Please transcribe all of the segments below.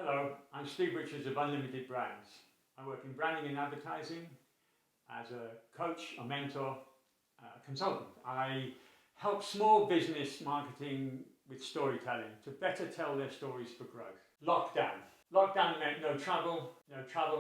Hello, I'm Steve Richards of Unlimited Brands. I work in branding and advertising as a coach, a mentor, a consultant. I help small business marketing with storytelling to better tell their stories for growth. Lockdown. Lockdown meant no travel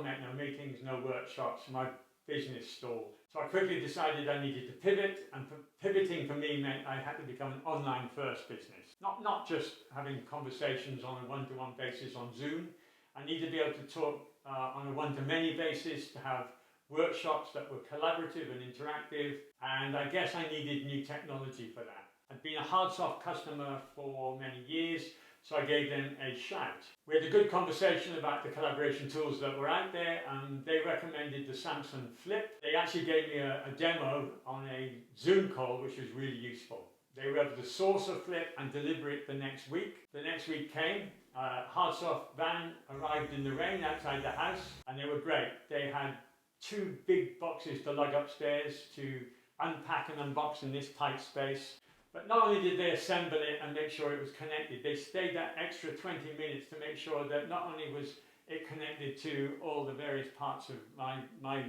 meant no meetings, no workshops. My business stalled. So I quickly decided I needed to pivot, and pivoting for me meant I had to become an online first business. Not just having conversations on a one-to-one basis on Zoom. I needed to be able to talk on a one-to-many basis, to have workshops that were collaborative and interactive, and I guess I needed new technology for that. I'd been a hard-soft customer for many years, so I gave them a shout. We had a good conversation about the collaboration tools that were out there, and they recommended the Samsung Flip. They actually gave me a demo on a Zoom call, which was really useful. They were able to source a Flip and deliver it the next week. The next week came, hard-soft van arrived in the rain outside the house, and they were great. They had 2 big boxes to lug upstairs to unpack and unbox in this tight space. But not only did they assemble it and make sure it was connected, they stayed that extra 20 minutes to make sure that not only was it connected to all the various parts of my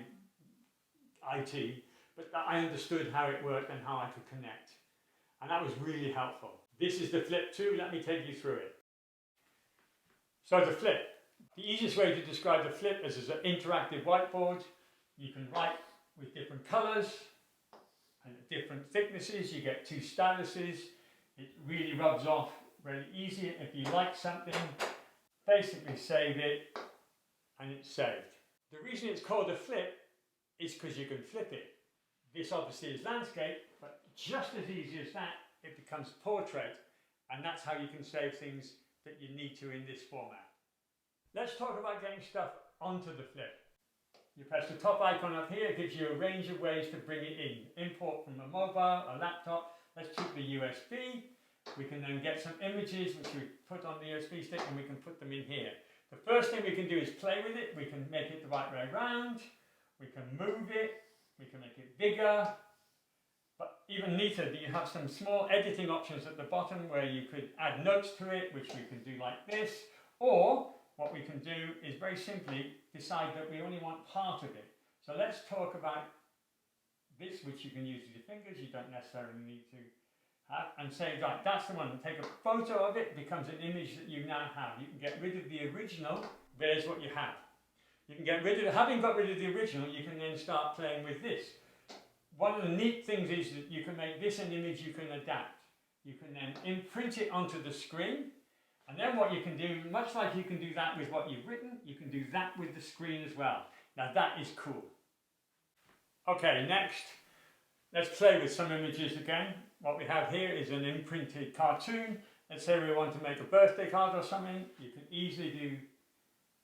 IT, but that I understood how it worked and how I could connect. And that was really helpful. This is the Flip 2, let me take you through it. So the Flip. The easiest way to describe the Flip is as an interactive whiteboard. You can write with different colours and at different thicknesses. You get 2 styluses. It really rubs off very easy. If you like something, basically save it and it's saved. The reason it's called a Flip is because you can flip it. This obviously is landscape, but just as easy as that, it becomes portrait, and that's how you can save things that you need to in this format. Let's talk about getting stuff onto the Flip. You press the top icon up here, it gives you a range of ways to bring it in. Import from a mobile, a laptop. Let's choose the USB. We can then get some images which we put on the USB stick, and we can put them in here. The first thing we can do is play with it. We can make it the right way around. We can move it. We can make it bigger. But even neater, you have some small editing options at the bottom where you could add notes to it, which we can do like this. Or what we can do is very simply decide that we only want part of it. So let's talk about this, which you can use with your fingers. You don't necessarily need to have, and say, right, that's the one. Take a photo of it, becomes an image that you now have. You can get rid of the original. There's what you have. You can get rid of, having got rid of the original, you can then start playing with this. One of the neat things is that you can make this an image you can adapt. You can then imprint it onto the screen, and then what you can do, much like you can do that with what you've written, you can do that with the screen as well. Now that is cool. Okay, next, let's play with some images again. What we have here is an imprinted cartoon. Let's say we want to make a birthday card or something. You can easily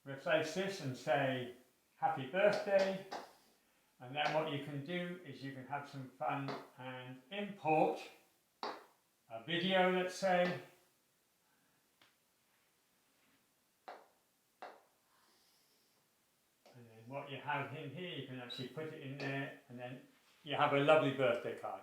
replace this and say, happy birthday. And then what you can do is you can have some fun and import a video, let's say. And then what you have in here, you can actually put it in there, and then you have a lovely birthday card.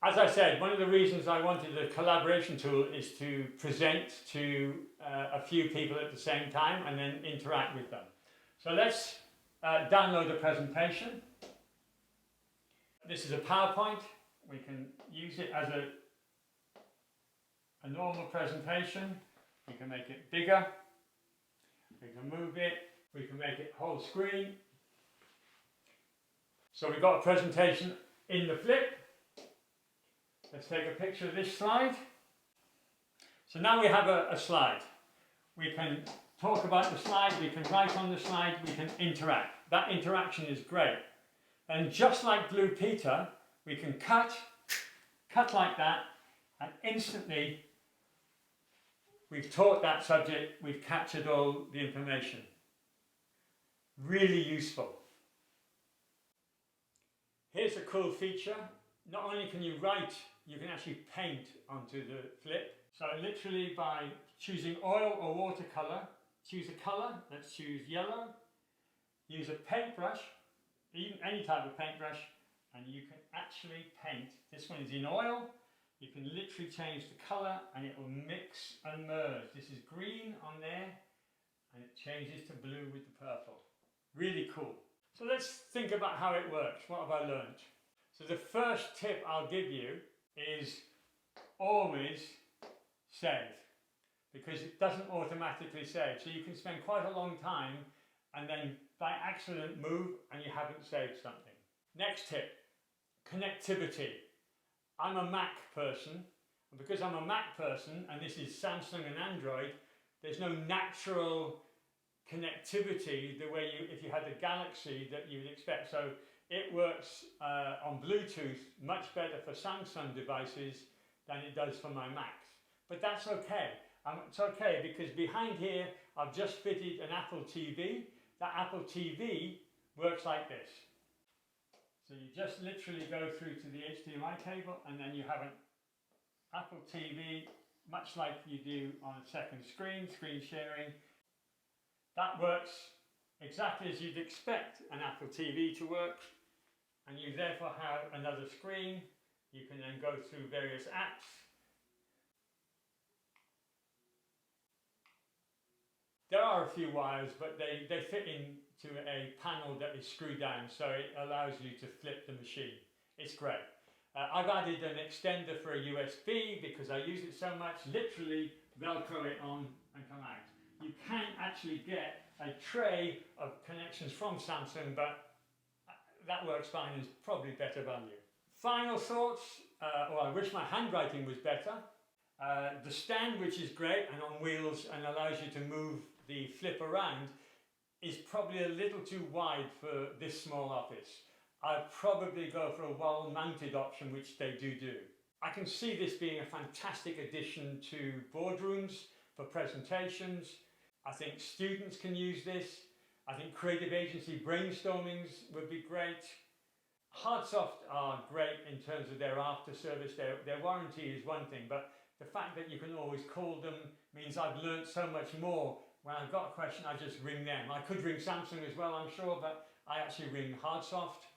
As I said, one of the reasons I wanted a collaboration tool is to present to a few people at the same time and then interact with them. So let's download the presentation. This is a PowerPoint. We can use it as a normal presentation. We can make it bigger. We can move it. We can make it whole screen. So we've got a presentation in the Flip. Let's take a picture of this slide. So now we have a slide. We can talk about the slide, we can write on the slide, we can interact. That interaction is great. And just like Blue Peter, we can cut like that, and instantly we've taught that subject, we've captured all the information. Really useful. Here's a cool feature. Not only can you write, you can actually paint onto the Flip. So literally by choosing oil or watercolour, choose a colour, let's choose yellow, use a paintbrush, even any type of paintbrush, and you can actually paint. This one is in oil, You can literally change the colour and it will mix and merge. This is green on there and it changes to blue with the purple. Really cool. So let's think about how it works. What have I learned? So the first tip I'll give you is always save, because it doesn't automatically save. So you can spend quite a long time and then by accident move and you haven't saved something. Next tip, connectivity. I'm a Mac person, and because I'm a Mac person and this is Samsung and Android, there's no natural connectivity the way if you had the Galaxy that you would expect. So it works on Bluetooth much better for Samsung devices than it does for my Macs. But that's okay. It's okay because behind here I've just fitted an Apple TV. That Apple TV works like this. So you just literally go through to the HDMI cable and then you have an Apple TV, much like you do on a second screen sharing. That works exactly as you'd expect an Apple TV to work, and you therefore have another screen. You can then go through various apps. There are a few wires, but they fit into a panel that is screwed down, so it allows you to flip the machine. It's great. I've added an extender for a USB because I use it so much. Literally Velcro it on and come out. You can actually get a tray of connections from Samsung, but that works fine and is probably better value. Final thoughts, I wish my handwriting was better. The stand, which is great and on wheels and allows you to move the flip around, is probably a little too wide for this small office. I'd probably go for a wall-mounted option, which they do. I can see this being a fantastic addition to boardrooms for presentations. I think students can use this. I think creative agency brainstormings would be great. Hardsoft are great in terms of their after service. Their warranty is one thing, but the fact that you can always call them means I've learnt so much more. When I've got a question, I just ring them. I could ring Samsung as well, I'm sure, but I actually ring Hardsoft.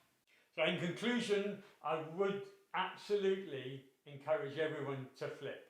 So in conclusion, I would absolutely encourage everyone to flip.